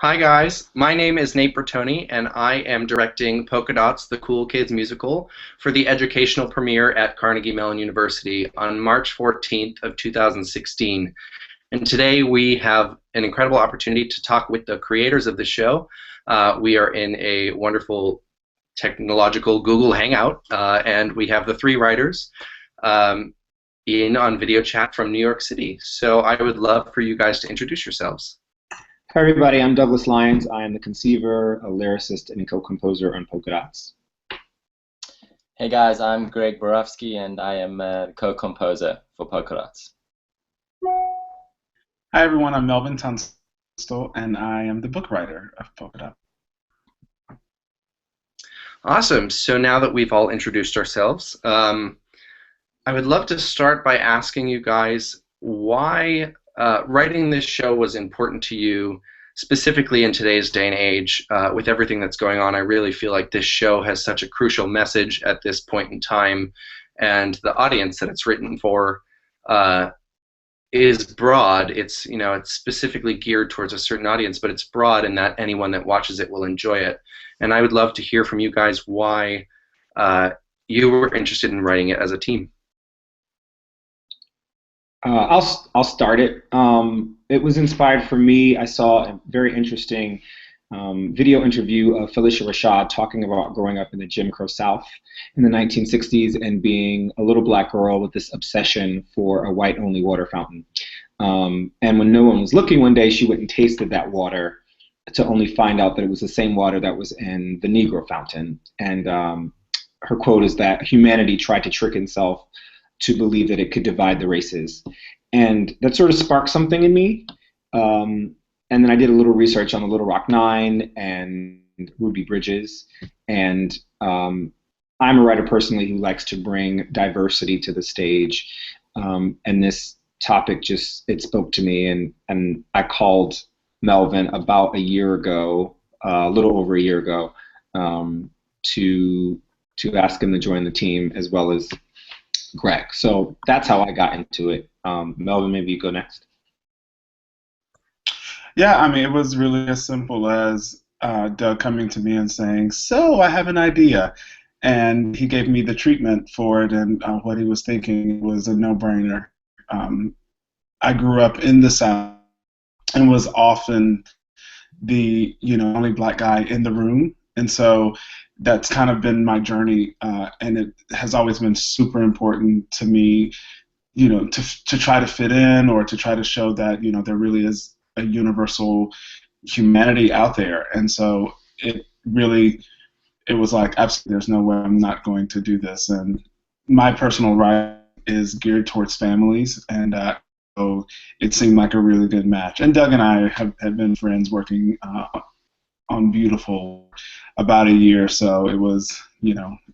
Hi guys, my name is Nate Bertone and I am directing Polkadots, the Cool Kids musical, for the educational premiere at Carnegie Mellon University on March 14th of 2016. And today we have an incredible opportunity to talk with the creators of the show. We are in a wonderful technological Google Hangout, and we have the three writers in on video chat from New York City. So I would love for you guys to introduce yourselves. Hi everybody, I'm Douglas Lyons. I am the conceiver, a lyricist, and a co-composer on Polkadots. Hey guys, I'm Greg Borowsky and I am a co-composer for Polkadots. Hi everyone, I'm Melvin Tunstall and I am the book writer of Polkadot. Awesome. So now that we've all introduced ourselves, I would love to start by asking you guys why writing this show was important to you, specifically in today's day and age. With everything that's going on, I really feel like this show has such a crucial message at this point in time, and the audience that it's written for is broad. It's specifically geared towards a certain audience, but it's broad in that anyone that watches it will enjoy it. And I would love to hear from you guys why you were interested in writing it as a team. I'll start it. It was inspired for me. I saw a very interesting video interview of Phylicia Rashad talking about growing up in the Jim Crow South in the 1960s and being a little black girl with this obsession for a white-only water fountain. And when no one was looking one day, she went and tasted that water to only find out that it was the same water that was in the Negro fountain. And her quote is that humanity tried to trick itself to believe that it could divide the races. And that sort of sparked something in me. And then I did a little research on the Little Rock Nine and Ruby Bridges. And I'm a writer personally who likes to bring diversity to the stage. And this topic it spoke to me. And I called Melvin about a year ago, a little over a year ago, to ask him to join the team, as well as Greg. So that's how I got into it. Melvin, maybe you go next. Yeah, I mean, it was really as simple as Doug coming to me and saying, "So I have an idea," and he gave me the treatment for it, and what he was thinking was a no-brainer. I grew up in the South and was often the only black guy in the room, and so that's kind of been my journey, and it has always been super important to me, to try to fit in or to try to show that there really is a universal humanity out there. And so it was like, absolutely, there's no way I'm not going to do this. And my personal writing is geared towards families, and so it seemed like a really good match. And Doug and I have been friends working on Beautiful about a year, so it was,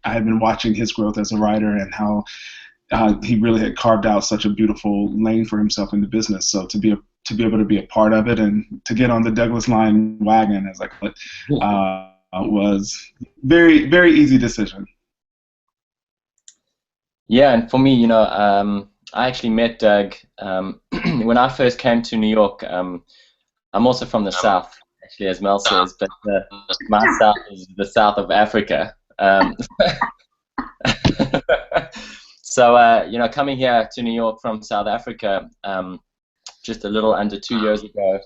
I had been watching his growth as a writer and how he really had carved out such a beautiful lane for himself in the business. So to be able to be a part of it and to get on the Douglas Lyons wagon, as I call it, was very, very easy decision. Yeah, and for me, I actually met Doug when I first came to New York. I'm also from the South, actually, as Mel says, but my South is the South of Africa. So, coming here to New York from South Africa just a little under 2 years ago,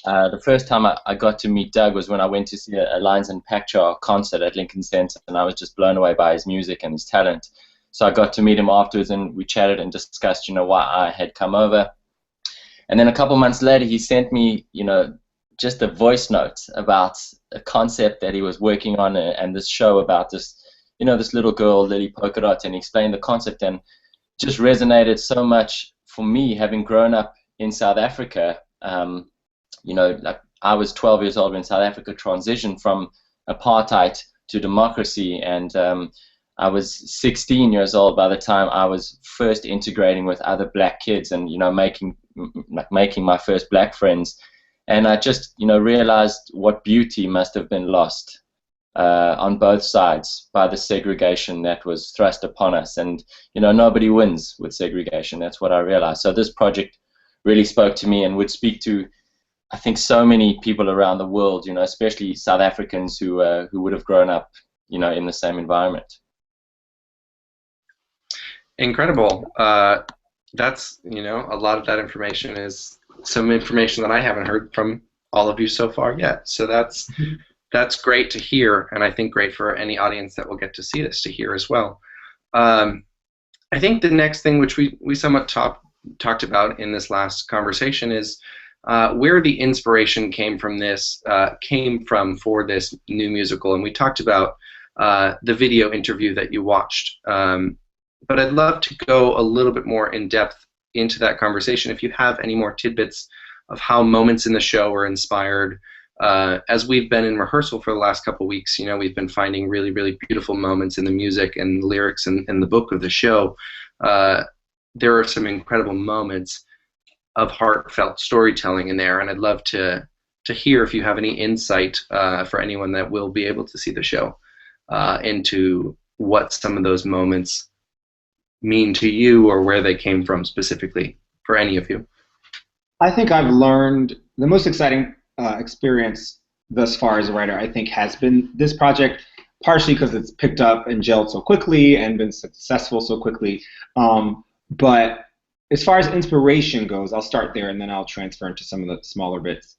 the first time I got to meet Doug was when I went to see a Lyons and Pakchar concert at Lincoln Center, and I was just blown away by his music and his talent. So I got to meet him afterwards, and we chatted and discussed, why I had come over. And then a couple months later, he sent me, just a voice note about a concept that he was working on, and this show about this, this little girl, Lily Polkadot, and he explained the concept, and just resonated so much for me, having grown up in South Africa. Like I was 12 years old when South Africa transitioned from apartheid to democracy, and I was 16 years old by the time I was first integrating with other black kids and making my first black friends. And I just realized what beauty must have been lost on both sides by the segregation that was thrust upon us. And nobody wins with segregation. That's what I realized. So this project really spoke to me and would speak to I think so many people around the world, you know, especially South Africans who would have grown up, you know, in the same environment. Incredible. That's, you know, a lot of that information is some information that I haven't heard from all of you so far yet. So that's great to hear, and I think great for any audience that will get to see this to hear as well. I think the next thing, which we somewhat talked about in this last conversation, is where the inspiration came from for this new musical, and we talked about the video interview that you watched. But I'd love to go a little bit more in depth into that conversation. If you have any more tidbits of how moments in the show were inspired, as we've been in rehearsal for the last couple of weeks, you know, we've been finding really, really beautiful moments in the music and the lyrics and the book of the show. There are some incredible moments of heartfelt storytelling in there, and I'd love to hear if you have any insight for anyone that will be able to see the show into what some of those moments mean to you, or where they came from specifically for any of you. I think I've learned the most exciting experience thus far as a writer, I think, has been this project, partially because it's picked up and gelled so quickly and been successful so quickly. But as far as inspiration goes, I'll start there and then I'll transfer into some of the smaller bits.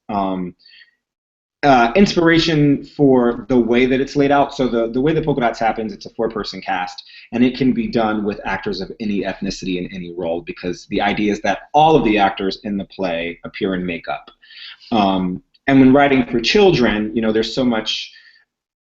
Inspiration for the way that it's laid out. So the way that Polkadots happens, it's a 4-person cast, and it can be done with actors of any ethnicity in any role, because the idea is that all of the actors in the play appear in makeup. And when writing for children, you know, there's so much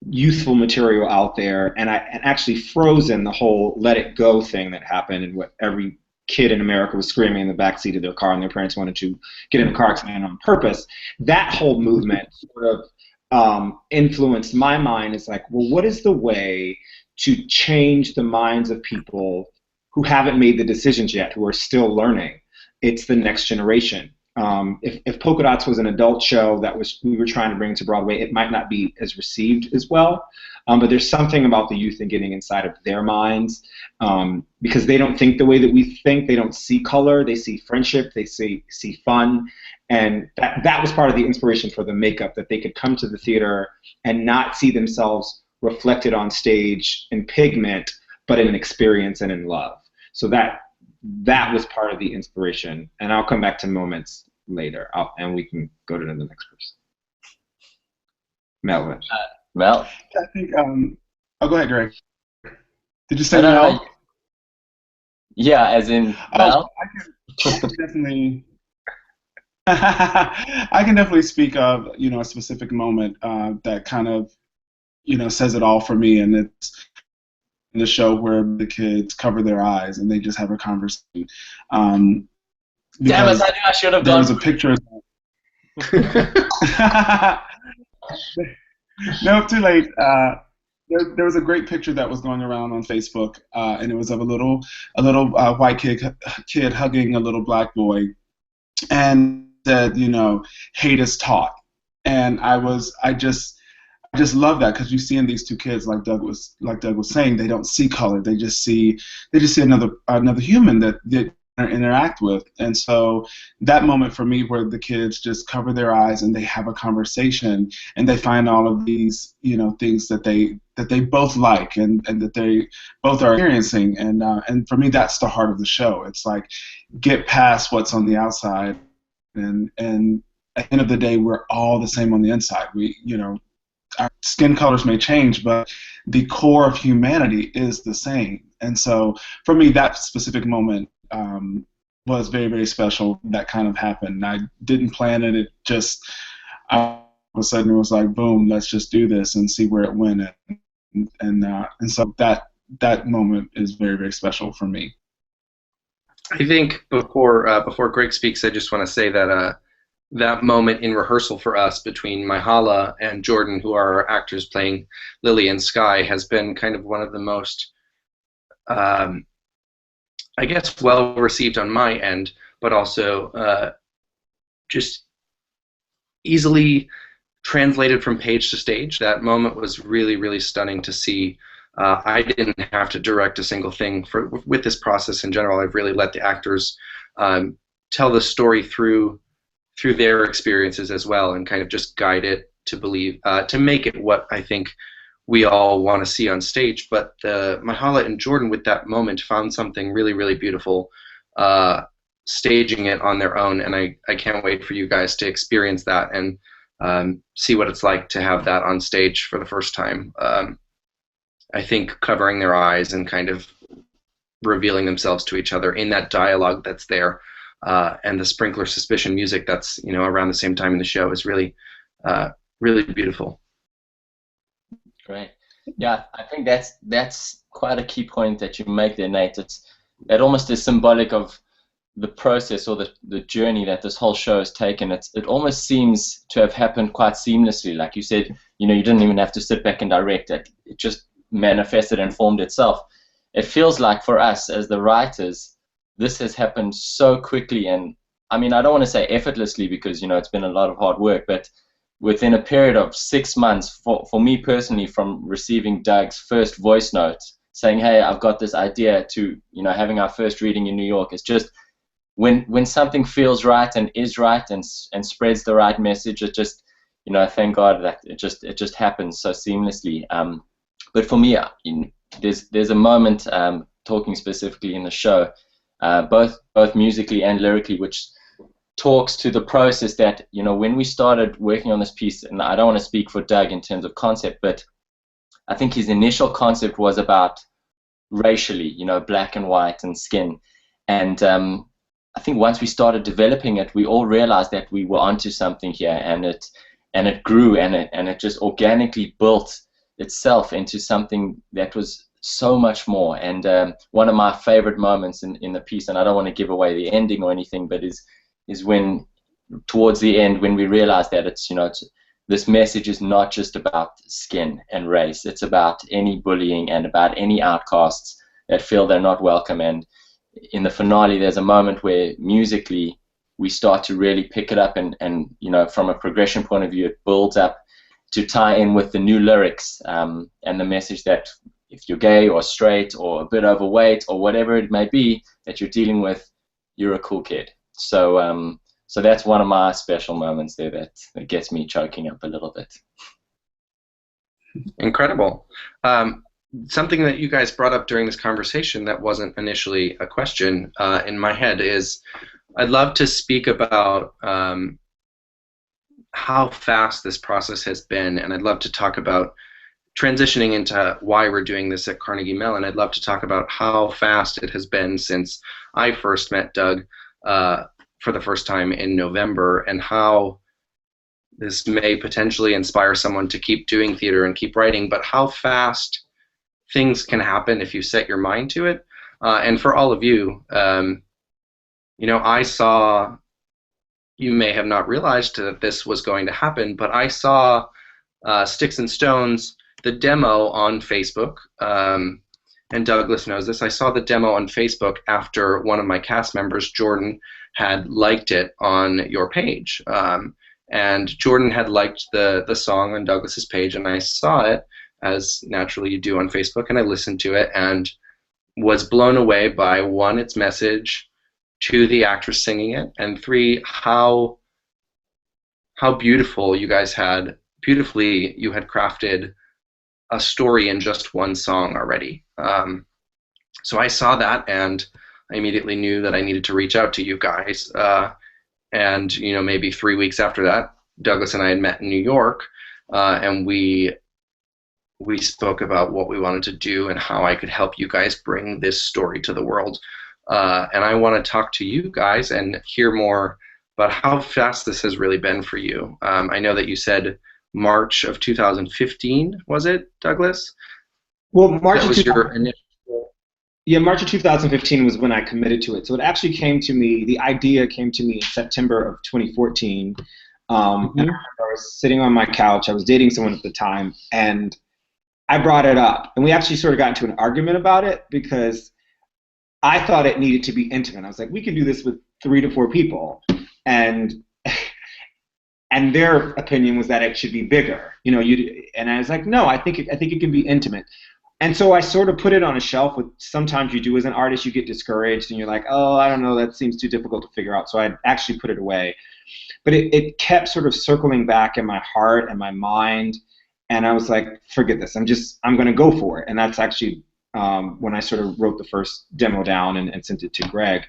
youthful material out there, and actually Frozen, the whole Let It Go thing that happened, and what every kid in America was screaming in the backseat of their car, and their parents wanted to get in a car accident on purpose. That whole movement sort of influenced my mind. It's like, well, what is the way to change the minds of people who haven't made the decisions yet, who are still learning? It's the next generation. If Polkadots was an adult show that we were trying to bring to Broadway, it might not be as received as well. But there's something about the youth and getting inside of their minds, because they don't think the way that we think. They don't see color. They see friendship. They see fun. And that was part of the inspiration for the makeup, that they could come to the theater and not see themselves reflected on stage in pigment, but in an experience and in love. So that was part of the inspiration. And I'll come back to moments later, and we can go to the next person. Melvin. Mel? I think, oh, go ahead, Greg. Did you say Mel? Yeah, as in Mel? I can definitely, I can definitely speak of, you know, a specific moment that kind of, you know, says it all for me, and it's in the show where the kids cover their eyes and they just have a conversation. Damn it, I knew I should have there gone. was a picture. No, too late. There was a great picture that was going around on Facebook, and it was of a little white kid hugging a little black boy, and said, you know, hate is taught. And I just love that, because you see in these two kids, like Doug was saying, they don't see color. They just see another human that they interact with. And so that moment for me, where the kids just cover their eyes and they have a conversation, and they find all of these, you know, things that they both like, and that they both are experiencing. And for me, that's the heart of the show. It's like, get past what's on the outside, and at the end of the day, we're all the same on the inside. You know, our skin colors may change, but the core of humanity is the same. And so for me, that specific moment was very, very special. That kind of happened. I didn't plan it. It just, all of a sudden, it was like, boom, let's just do this and see where it went. And so that moment is very, very special for me. I think before Greg speaks, I just want to say that that moment in rehearsal for us between Myhala and Jordan, who are our actors playing Lily and Sky, has been kind of one of the most, I guess, well received on my end, but also just easily translated from page to stage. That moment was really, really stunning to see. I didn't have to direct a single thing with this process in general. I've really let the actors tell the story through through their experiences as well, and kind of just guide it to believe, to make it what I think we all want to see on stage. But Mahala and Jordan, with that moment, found something really, really beautiful, staging it on their own, and I can't wait for you guys to experience that and see what it's like to have that on stage for the first time. I think covering their eyes and kind of revealing themselves to each other in that dialogue that's there, and the Sprinkler Suspicion music that's around the same time in the show is really, really beautiful. Great. Yeah, I think that's quite a key point that you make there, Nate. That almost is symbolic of the process or the journey that this whole show has taken. It almost seems to have happened quite seamlessly. Like you said, you didn't even have to sit back and direct it. It just manifested and formed itself. It feels like for us as the writers, this has happened so quickly, and I mean, I don't want to say effortlessly because it's been a lot of hard work, but within a period of 6 months, for me personally, from receiving Doug's first voice note saying, hey, I've got this idea, to having our first reading in New York, it's just when something feels right and is right and spreads the right message, it just thank God that it just happens so seamlessly. But for me, there's a moment, talking specifically in the show, both musically and lyrically, which talks to the process that when we started working on this piece, and I don't want to speak for Doug in terms of concept, but I think his initial concept was about racially, black and white and skin, and I think once we started developing it, we all realized that we were onto something here, and it grew, and it just organically built itself into something that was so much more. And one of my favorite moments in the piece, and I don't want to give away the ending or anything, but is when towards the end, when we realize that this message is not just about skin and race, it's about any bullying and about any outcasts that feel they're not welcome. And in the finale, there's a moment where musically we start to really pick it up, and from a progression point of view, it builds up to tie in with the new lyrics, and the message that if you're gay or straight or a bit overweight or whatever it may be that you're dealing with, you're a cool kid. So that's one of my special moments there that gets me choking up a little bit. Incredible. Something that you guys brought up during this conversation that wasn't initially a question in my head is I'd love to speak about how fast this process has been, and I'd love to talk about transitioning into why we're doing this at Carnegie Mellon. I'd love to talk about how fast it has been since I first met Doug for the first time in November, and how this may potentially inspire someone to keep doing theater and keep writing, but how fast things can happen if you set your mind to it. And for all of you, I saw, you may have not realized that this was going to happen, but I saw Sticks and Stones, the demo on Facebook, and Douglas knows this. I saw the demo on Facebook after one of my cast members, Jordan, had liked it on your page. And Jordan had liked the song on Douglas's page, and I saw it, as naturally you do on Facebook, and I listened to it and was blown away by, one, its message, two, the actress singing it, and three, how beautifully you had crafted a story in just one song already. So I saw that, and I immediately knew that I needed to reach out to you guys. And maybe 3 weeks after that, Douglas and I had met in New York, and we spoke about what we wanted to do and how I could help you guys bring this story to the world. And I want to talk to you guys and hear more about how fast this has really been for you. I know that you said March of 2015, was it, Douglas? Well, March that of was your initial. Yeah, March of 2015 was when I committed to it. So it actually came to me, the idea came to me in September of 2014. And I remember I was sitting on my couch, I was dating someone at the time, and I brought it up. And we actually sort of got into an argument about it because I thought it needed to be intimate. I was like, we can do this with 3 to 4 people. And their opinion was that it should be bigger. And I was like, no, I think it can be intimate. And so I sort of put it on a shelf, which sometimes you do as an artist. You get discouraged and you're like, oh, I don't know, that seems too difficult to figure out. So I actually put it away. But it kept sort of circling back in my heart and my mind. And I was like, forget this. I'm going to go for it. And that's actually when I sort of wrote the first demo down and sent it to Greg.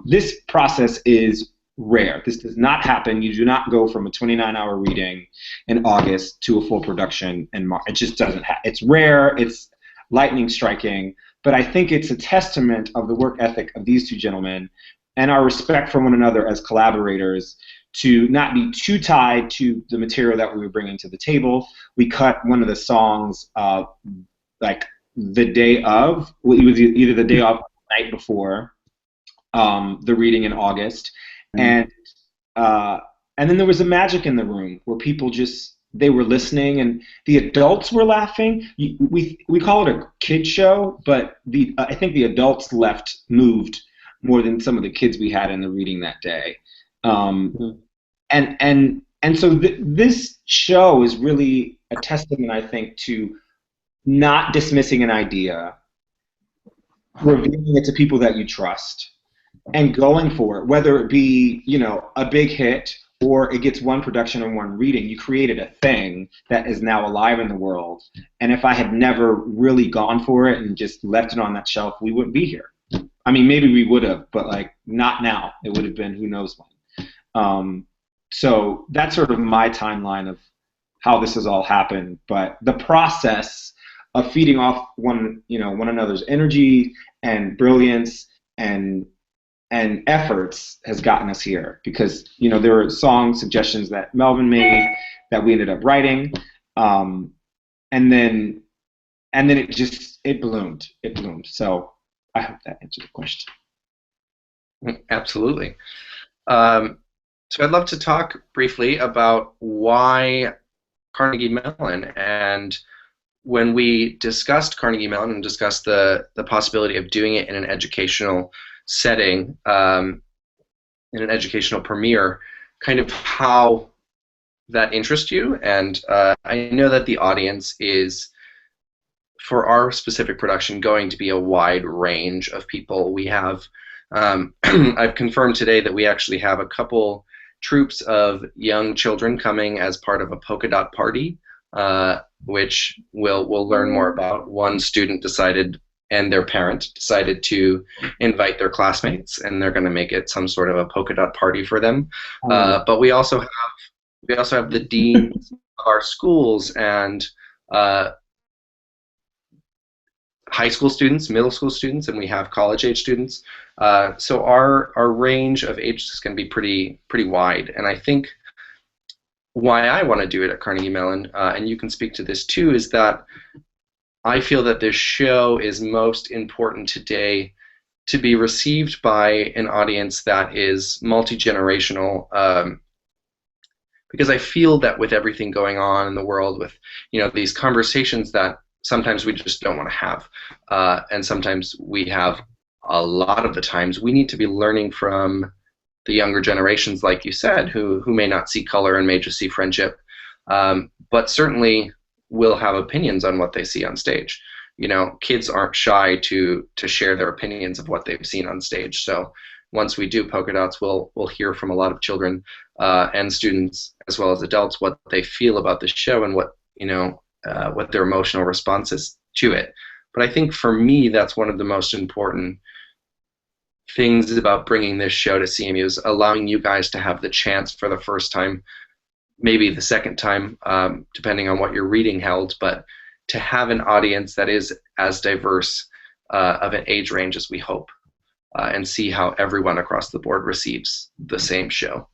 This process is rare. This does not happen. You do not go from a 29-hour reading in August to a full production in March. It just doesn't happen. It's rare. It's lightning striking. But I think it's a testament of the work ethic of these two gentlemen and our respect for one another as collaborators to not be too tied to the material that we were bringing to the table. We cut one of the songs like the day of. It was either the day of or the night before the reading in August. And then there was a magic in the room where people they were listening and the adults were laughing. We call it a kid show, but I think the adults moved more than some of the kids we had in the reading that day. And so this show is really a testament, I think, to not dismissing an idea, revealing it to people that you trust, and going for it, whether it be, a big hit or it gets one production and one reading. You created a thing that is now alive in the world. And if I had never really gone for it and just left it on that shelf, we wouldn't be here. I mean, maybe we would have, but like not now. It would have been who knows when. So that's sort of my timeline of how this has all happened. But the process of feeding off one another's energy and brilliance and efforts has gotten us here, because there were song suggestions that Melvin made that we ended up writing, and then it bloomed. So I hope that answered the question. Absolutely. So I'd love to talk briefly about why Carnegie Mellon, and when we discussed Carnegie Mellon and discussed the possibility of doing it in an educational setting, in an educational premiere, kind of how that interests you. And I know that the audience is, for our specific production, going to be a wide range of people. We have, I've confirmed today that we actually have a couple troops of young children coming as part of a polka dot party, which we'll learn more about. One student and their parent decided to invite their classmates, and they're going to make it some sort of a polka dot party for them. But we also have the deans of our schools and high school students, middle school students, and we have college age students. So our range of ages is going to be pretty wide. And I think why I want to do it at Carnegie Mellon, and you can speak to this too, is that I feel that this show is most important today to be received by an audience that is multi-generational, because I feel that with everything going on in the world, with these conversations that sometimes we just don't want to have, and sometimes we have, a lot of the times we need to be learning from the younger generations, like you said, who may not see color and may just see friendship, but certainly will have opinions on what they see on stage. Kids aren't shy to share their opinions of what they've seen on stage. So once we do Polkadots, we'll hear from a lot of children and students as well as adults what they feel about the show and what their emotional response is to it. But I think for me, that's one of the most important things about bringing this show to CMU, is allowing you guys to have the chance for the first time, maybe the second time, depending on what your reading held, but to have an audience that is as diverse of an age range as we hope, and see how everyone across the board receives the same show.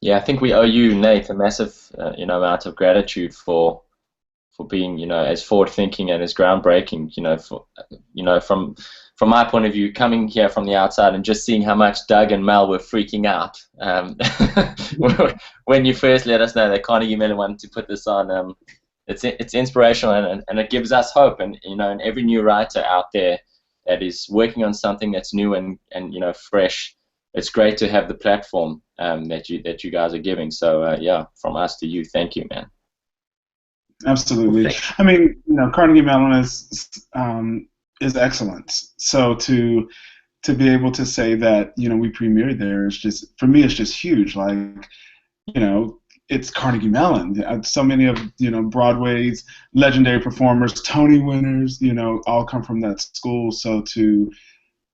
Yeah, I think we owe you, Nate, a massive amount of gratitude for being as forward-thinking and as groundbreaking. From my point of view, coming here from the outside and just seeing how much Doug and Mel were freaking out when you first let us know that Carnegie Mellon wanted to put this on. It's inspirational, and it gives us hope. And and every new writer out there that is working on something that's new and fresh, it's great to have the platform that you guys are giving. So yeah, from us to you, thank you, man. Absolutely. Well, I mean, Carnegie Mellon is excellence. So to be able to say that we premiered there is just, for me, it's just huge. Like, you know it's Carnegie Mellon. So many of Broadway's legendary performers, Tony winners, all come from that school. So to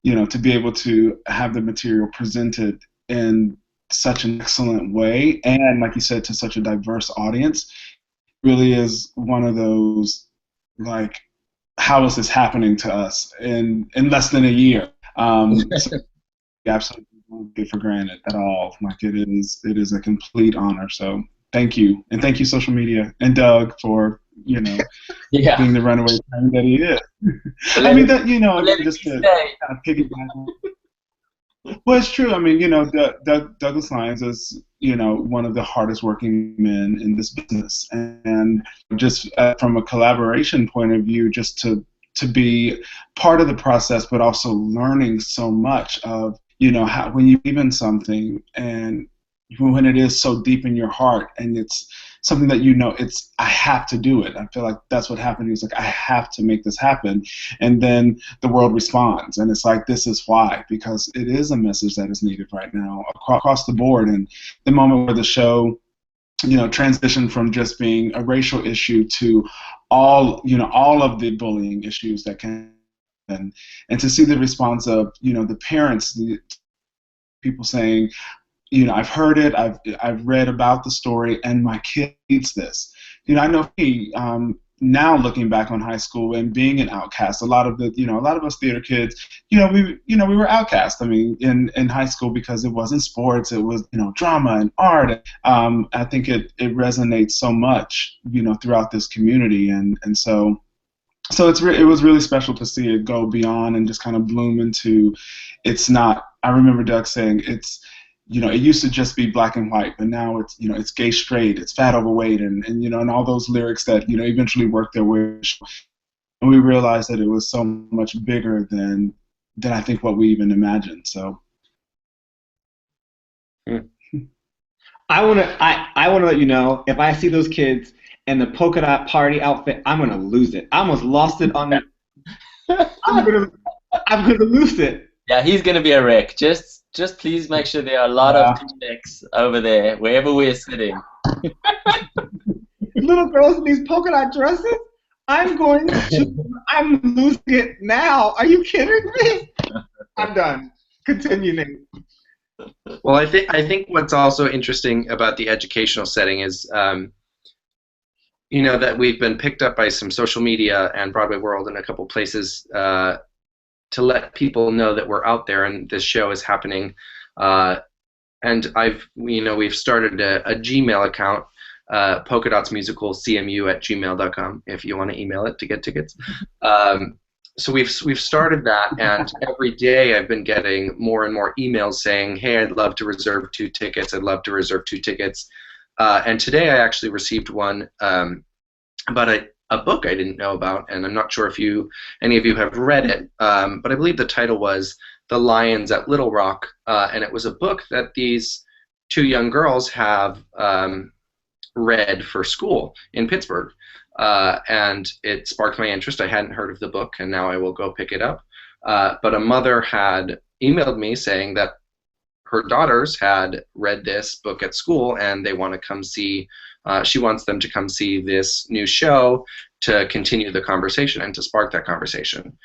be able to have the material presented in such an excellent way, and like you said, to such a diverse audience, really is one of those, like, how is this happening to us in less than a year? So absolutely don't take it for granted at all. Like, it is a complete honor. So thank you, and thank you, social media, and Doug, for Yeah. being the runaway train that he is. I mean, that again, just to kind of piggyback. Well, it's true. I mean, Douglas Lyons is, one of the hardest working men in this business, and just from a collaboration point of view, just to be part of the process, but also learning so much of, how when you believe in something, and when it is so deep in your heart, and it's something that it's, I have to do it. I feel like that's what happened. He was like, I have to make this happen, and then the world responds, and it's like, this is why, because it is a message that is needed right now across the board. And the moment where the show transitioned from just being a racial issue to all of the bullying issues that can, and to see the response of the parents, the people saying, I've heard it, I've read about the story, and my kid needs this. I know me, now looking back on high school and being an outcast, a lot of us theater kids, we were outcast. I mean, in high school, because it wasn't sports, it was drama and art. I think it resonates so much throughout this community, and so it was really special to see it go beyond and just kind of bloom into. It's not. I remember Doug saying it used to just be black and white, but now it's gay, straight, it's fat, overweight, and all those lyrics that eventually worked their way. And we realized that it was so much bigger than I think what we even imagined. So I wanna let you know, if I see those kids in the polka dot party outfit, I'm gonna lose it. I almost lost it on the. I'm gonna lose it. Yeah, he's gonna be a wreck. Just please make sure there are a lot of Kleenex over there, wherever we're sitting. Little girls in these polka dot dresses? I'm losing it now. Are you kidding me? I'm done. Continue, Nate. Well, I think what's also interesting about the educational setting is, that we've been picked up by some social media and Broadway World and a couple places to let people know that we're out there and this show is happening. And we've started a Gmail account, Polkadots Musical CMU at gmail.com, if you want to email it to get tickets. So we've started that, and every day I've been getting more and more emails saying, hey, I'd love to reserve 2 tickets. I'd love to reserve 2 tickets. And today I actually received one about a book I didn't know about, and I'm not sure if any of you have read it, but I believe the title was The Lions at Little Rock, and it was a book that these 2 young girls have read for school in Pittsburgh, and it sparked my interest. I hadn't heard of the book, and now I will go pick it up. But a mother had emailed me saying that her daughters had read this book at school, and they want to come see. She wants them to come see this new show to continue the conversation and to spark that conversation.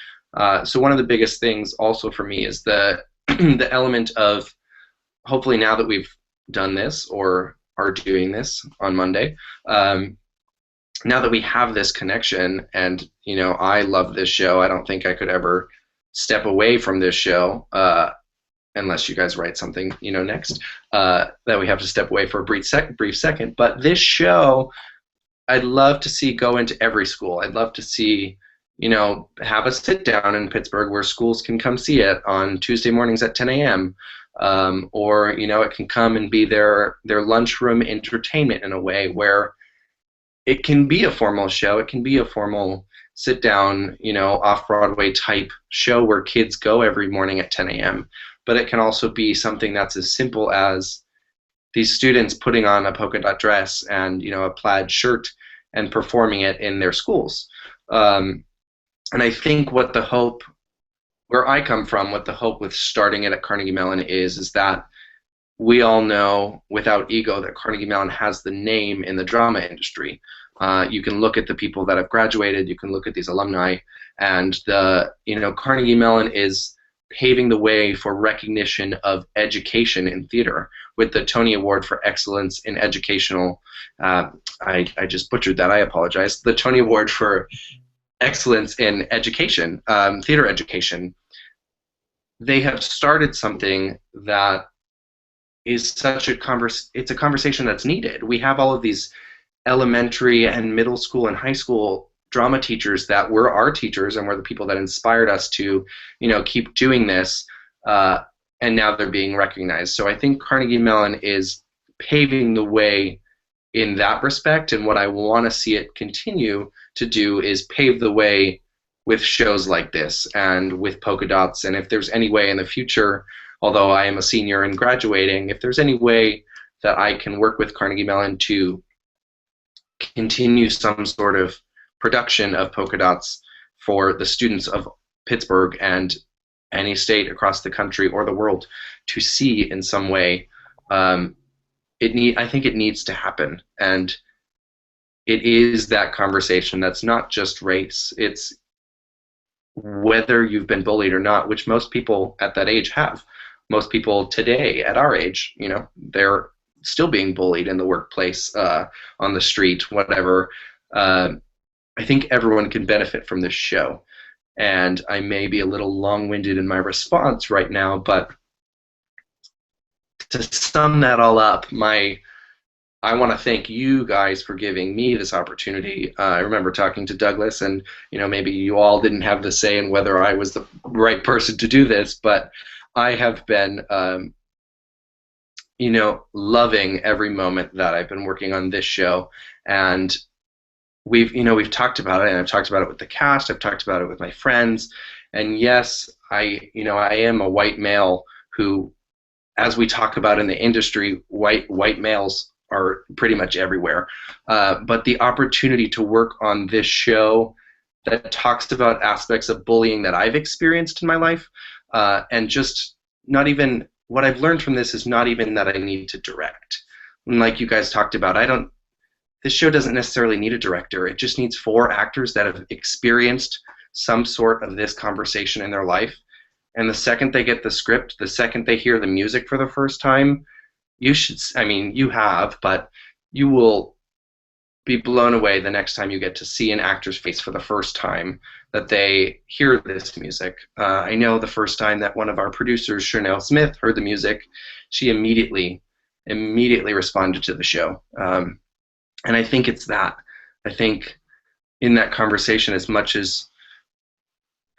So one of the biggest things also for me is the the element of, hopefully now that we've done this or are doing this on Monday, now that we have this connection, and I love this show. I don't think I could ever step away from this show. Unless you guys write something, next, that we have to step away for a brief second. But this show, I'd love to see go into every school. I'd love to see, have a sit down in Pittsburgh where schools can come see it on Tuesday mornings at 10 a.m. Or, it can come and be their lunchroom entertainment in a way where it can be a formal show. It can be a formal sit down, off-Broadway type show where kids go every morning at 10 a.m. But it can also be something that's as simple as these students putting on a polka dot dress and a plaid shirt and performing it in their schools. And I think what the hope, where I come from, what the hope with starting it at Carnegie Mellon is that we all know without ego that Carnegie Mellon has the name in the drama industry. You can look at the people that have graduated, you can look at these alumni, and Carnegie Mellon is paving the way for recognition of education in theater with the Tony Award for Excellence in Educational, I just butchered that, I apologize, the Tony Award for Excellence in Education, theater education. They have started something that is such a it's a conversation that's needed. We have all of these elementary and middle school and high school drama teachers that were our teachers and were the people that inspired us to, keep doing this, and now they're being recognized. So I think Carnegie Mellon is paving the way in that respect, and what I want to see it continue to do is pave the way with shows like this and with Polkadots. And if there's any way in the future, although I am a senior and graduating, if there's any way that I can work with Carnegie Mellon to continue some sort of production of Polkadots for the students of Pittsburgh and any state across the country or the world to see in some way, I think it needs to happen. And it is that conversation that's not just race. It's whether you've been bullied or not, which most people at that age have. Most people today at our age, they're still being bullied in the workplace, on the street, whatever. I think everyone can benefit from this show. And I may be a little long-winded in my response right now, but to sum that all up, I want to thank you guys for giving me this opportunity. I remember talking to Douglas, and maybe you all didn't have the say in whether I was the right person to do this, but I have been, loving every moment that I've been working on this show. And we've talked about it, and I've talked about it with the cast. I've talked about it with my friends. And yes, I am a white male who, as we talk about in the industry, white males are pretty much everywhere. But the opportunity to work on this show that talks about aspects of bullying that I've experienced in my life, and just not even, what I've learned from this is not even that I need to direct. And like you guys talked about, this show doesn't necessarily need a director. It just needs 4 actors that have experienced some sort of this conversation in their life. And the second they get the script, the second they hear the music for the first time, you have, but you will be blown away the next time you get to see an actor's face for the first time that they hear this music. I know the first time that one of our producers, Chanel Smith, heard the music, she immediately responded to the show. And I think it's that. I think in that conversation, as much as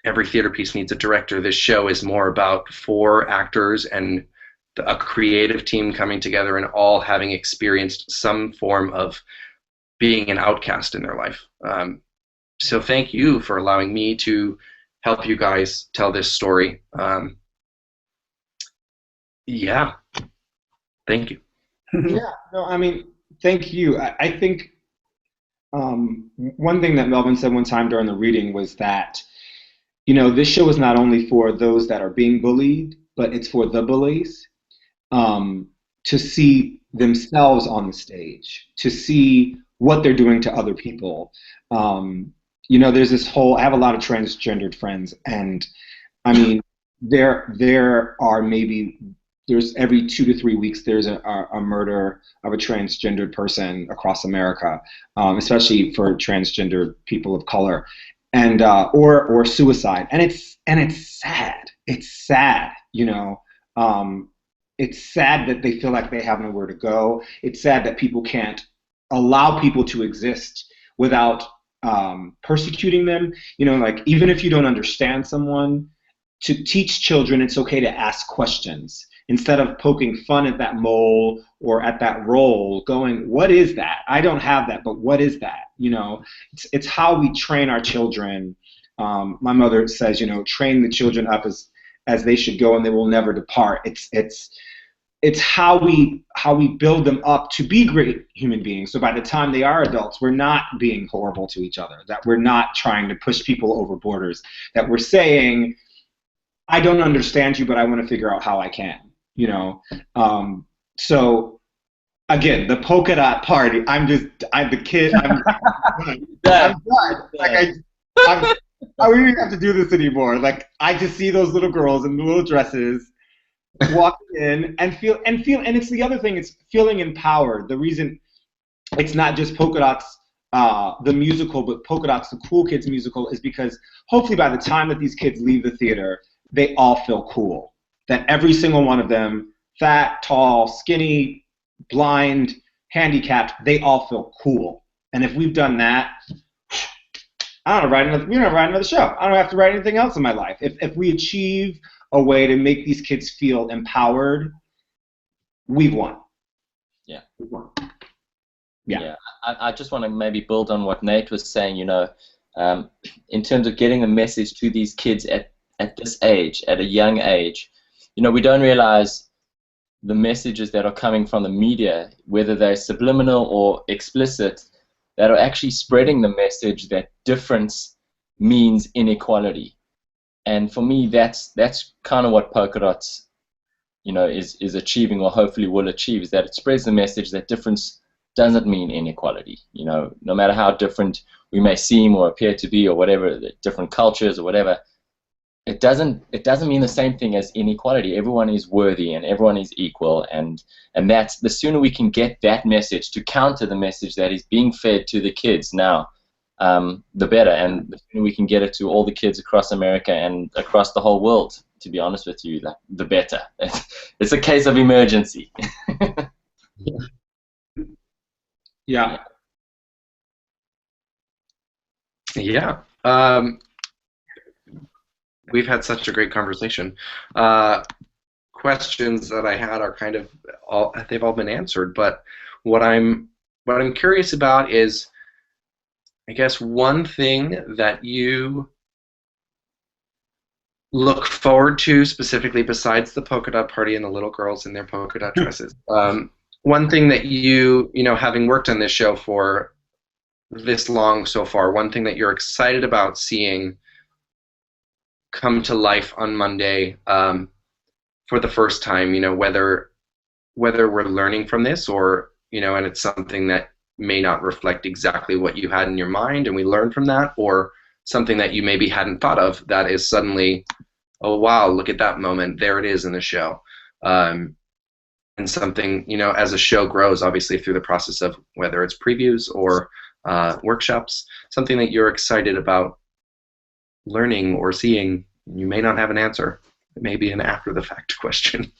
every theater piece needs a director, this show is more about 4 actors and a creative team coming together and all having experienced some form of being an outcast in their life. So thank you for allowing me to help you guys tell this story. Yeah, thank you. Yeah, no, thank you. I think one thing that Melvin said one time during the reading was that, this show is not only for those that are being bullied, but it's for the bullies, to see themselves on the stage, to see what they're doing to other people. There's this whole, I have a lot of transgendered friends, and there's every 2 to 3 weeks there's a murder of a transgendered person across America, especially for transgender people of color, and or suicide, and it's sad. It's sad, It's sad that they feel like they have nowhere to go. It's sad that people can't allow people to exist without persecuting them. Even if you don't understand someone, to teach children it's okay to ask questions. Instead of poking fun at that mole or at that role, going, what is that? I don't have that, but what is that? It's how we train our children. My mother says, train the children up as they should go, and they will never depart. It's it's how we build them up to be great human beings. So by the time they are adults, we're not being horrible to each other, that we're not trying to push people over borders, that we're saying, I don't understand you, but I want to figure out how I can, you know. So again, the polka dot party. I'm the kid. I'm done. Like I don't even have to do this anymore. Like I just see those little girls in the little dresses walking in and feel, and it's the other thing. It's feeling empowered. The reason it's not just Polka Dots, the musical, but Polka Dots, the Cool Kids musical, is because hopefully by the time that these kids leave the theater, they all feel cool. That every single one of them, fat, tall, skinny, blind, handicapped, they all feel cool. And if we've done that, I don't write another show. I don't have to write anything else in my life. If we achieve a way to make these kids feel empowered, we've won. Yeah. We've won. Yeah. I just want to maybe build on what Nate was saying, you know, in terms of getting a message to these kids at this age, at a young age. You know, we don't realize the messages that are coming from the media, whether they're subliminal or explicit, that are actually spreading the message that difference means inequality. And for me, that's kind of what Polka Dots, you know, is achieving, or hopefully will achieve, is that it spreads the message that difference doesn't mean inequality. You know, no matter how different we may seem or appear to be, or whatever, the different cultures or whatever, it doesn't mean the same thing as inequality. Everyone is worthy and everyone is equal, and that's the sooner we can get that message to counter the message that is being fed to the kids now, the better. And the sooner we can get it to all the kids across America and across the whole world, to be honest with you, the better. It's a case of emergency. Yeah. Yeah. We've had such a great conversation. Questions that I had are kind of they've all been answered, but what I'm curious about is, I guess, one thing that you look forward to specifically, besides the polka dot party and the little girls in their polka dot dresses. One thing that you know, having worked on this show for this long so far, one thing that you're excited about seeing come to life on Monday for the first time, you know, whether we're learning from this, or, you know, and it's something that may not reflect exactly what you had in your mind and we learn from that, or something that you maybe hadn't thought of that is suddenly, oh wow, look at that moment, there it is in the show. And something, you know, as a show grows, obviously through the process of whether it's previews or workshops, something that you're excited about learning or seeing. You may not have an answer. It may be an after-the-fact question.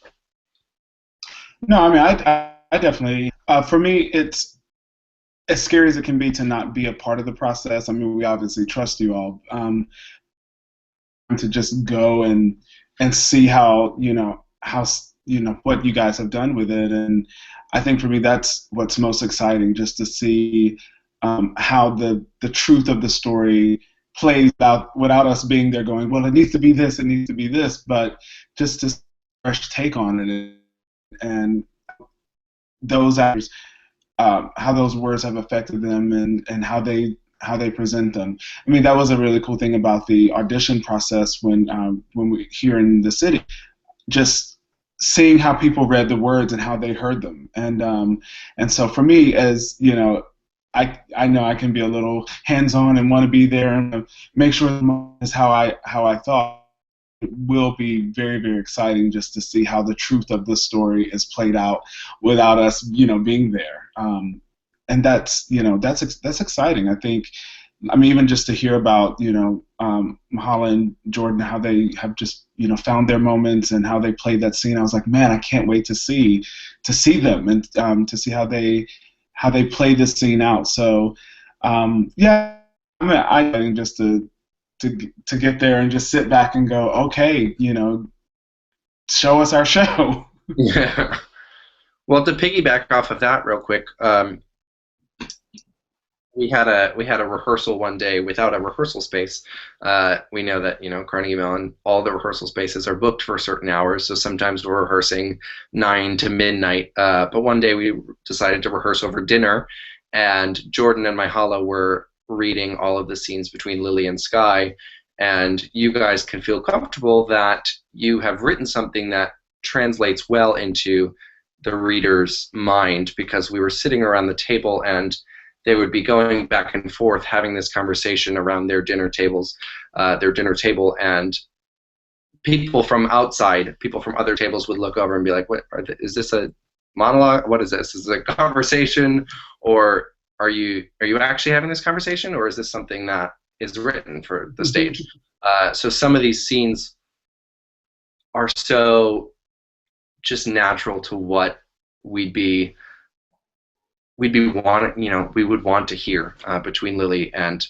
No, I mean, I definitely, for me, it's as scary as it can be to not be a part of the process. I mean, we obviously trust you all. To just go and see how, what you guys have done with it. And I think for me, that's what's most exciting, just to see how the truth of the story plays out without us being there going, well, it needs to be this, it needs to be this, but just to fresh take on it, and those actors, how those words have affected them, and how they present them. I mean, that was a really cool thing about the audition process when we here in the city, just seeing how people read the words and how they heard them, and so for me, as you know, I know I can be a little hands-on and want to be there and make sure is how I thought. It will be very, very exciting just to see how the truth of the story is played out without us, being there. And that's exciting. I think, I mean, even just to hear about, Mahala and Jordan, how they have just, found their moments and how they played that scene. I was like, man, I can't wait to see them and to see how they play this scene out. So, yeah, I mean, I think just to get there and just sit back and go, okay, show us our show. Yeah. Well, to piggyback off of that real quick, we had a rehearsal one day without a rehearsal space. We know that Carnegie Mellon, all the rehearsal spaces are booked for certain hours, so sometimes we're rehearsing 9 to midnight. But one day we decided to rehearse over dinner, and Jordan and Myhala were reading all of the scenes between Lily and Sky, and you guys can feel comfortable that you have written something that translates well into the reader's mind, because we were sitting around the table and they would be going back and forth having this conversation around their dinner table, and people from outside, people from other tables would look over and be like, "What is this, a monologue? What is this? Is it a conversation, or are you actually having this conversation, or is this something that is written for the stage?" So some of these scenes are so just natural to what we'd be wanting, we would want to hear between Lily and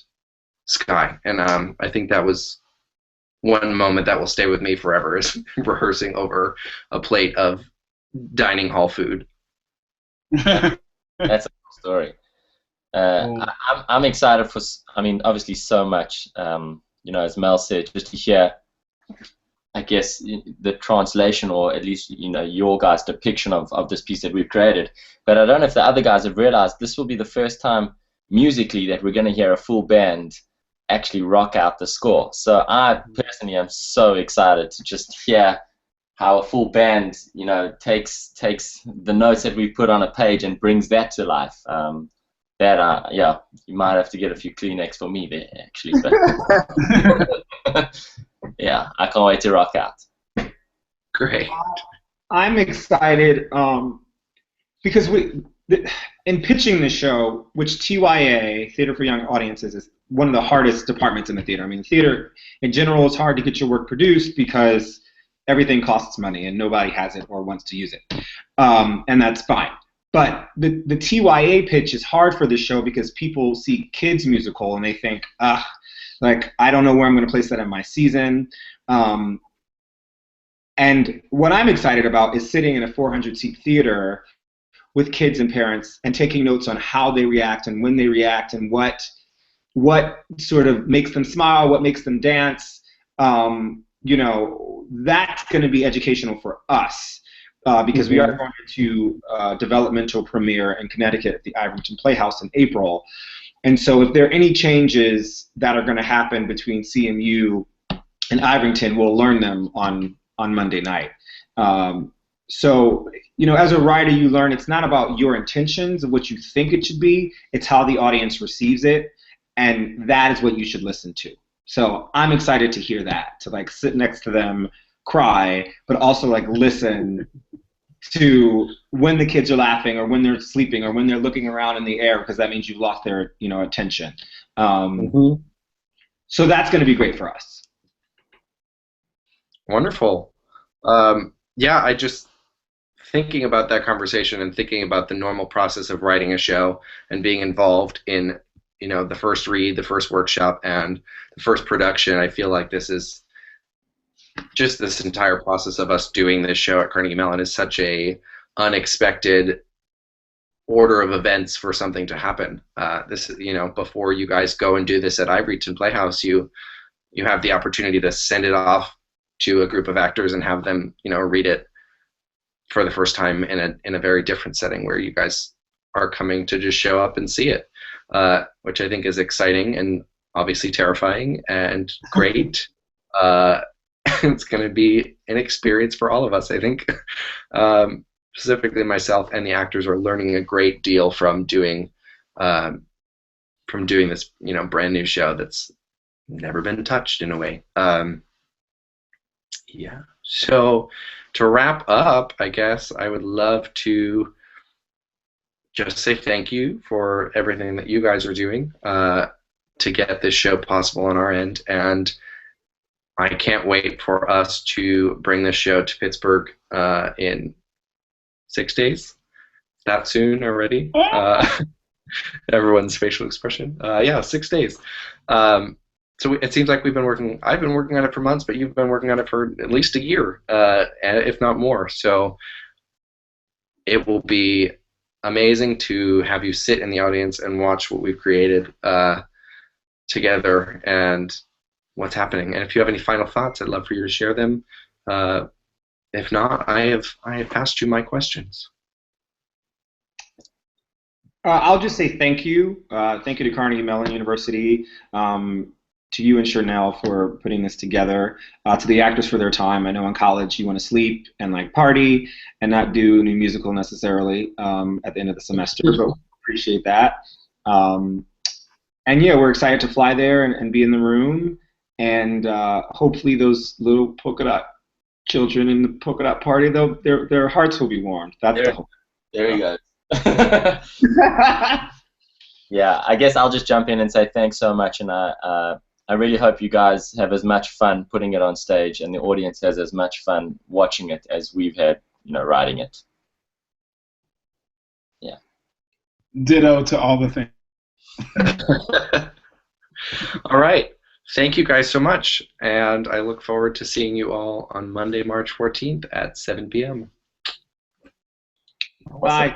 Sky. And I think that was one moment that will stay with me forever, is rehearsing over a plate of dining hall food. That's a cool story. I'm excited for, obviously so much, as Mel said, just to hear, I guess, the translation, or at least, your guys' depiction of this piece that we've created. But I don't know if the other guys have realized this will be the first time musically that we're going to hear a full band actually rock out the score. So I personally am so excited to just hear how a full band, takes the notes that we put on a page and brings that to life. You might have to get a few Kleenex for me there, actually. But yeah, I can't wait to rock out. Great. I'm excited because in pitching the show, which TYA, Theater for Young Audiences, is one of the hardest departments in the theater. Theater in general is hard to get your work produced because everything costs money and nobody has it or wants to use it, and that's fine. But the TYA pitch is hard for this show because people see kids musical and they think, I don't know where I'm going to place that in my season. And what I'm excited about is sitting in a 400-seat theater with kids and parents and taking notes on how they react and when they react and what sort of makes them smile, what makes them dance. That's going to be educational for us. Because we are going to developmental premiere in Connecticut at the Iverington Playhouse in April. And so if there are any changes that are going to happen between CMU and Iverington, we'll learn them on Monday night. So, as a writer, you learn it's not about your intentions of what you think it should be, it's how the audience receives it, and that is what you should listen to. So I'm excited to hear that, to sit next to them, cry, but also listen to when the kids are laughing or when they're sleeping or when they're looking around in the air, because that means you've lost their attention. So that's going to be great for us. Wonderful. I just thinking about that conversation and thinking about the normal process of writing a show and being involved in the first read, the first workshop, and the first production. I feel like this is just this entire process of us doing this show at Carnegie Mellon is such a unexpected order of events for something to happen. Before you guys go and do this at Iverington Playhouse, you have the opportunity to send it off to a group of actors and have them, read it for the first time in a very different setting where you guys are coming to just show up and see it, which I think is exciting and obviously terrifying and great. It's going to be an experience for all of us, I think. Specifically myself and the actors are learning a great deal from doing this, brand new show that's never been touched in a way. So to wrap up, I guess I would love to just say thank you for everything that you guys are doing to get this show possible on our end, and I can't wait for us to bring this show to Pittsburgh in 6 days. That soon already? Everyone's facial expression. 6 days. So it seems like I've been working on it for months, but you've been working on it for at least a year, if not more. So it will be amazing to have you sit in the audience and watch what we've created together and what's happening. And if you have any final thoughts, I'd love for you to share them. If not, I have asked you my questions. I'll just say thank you. Thank you to Carnegie Mellon University, to you and Chanel for putting this together, to the actors for their time. I know in college you want to sleep and like party and not do any musical necessarily at the end of the semester, but we appreciate that. And yeah, we're excited to fly there and be in the room, and hopefully those little polka dot children in the polka dot party, their hearts will be warmed. That's the hope. There you go. Yeah, I guess I'll just jump in and say thanks so much, and I really hope you guys have as much fun putting it on stage, and the audience has as much fun watching it as we've had, writing it. Yeah. Ditto to all the things. All right. Thank you guys so much, and I look forward to seeing you all on Monday, March 14th at 7 p.m. Bye.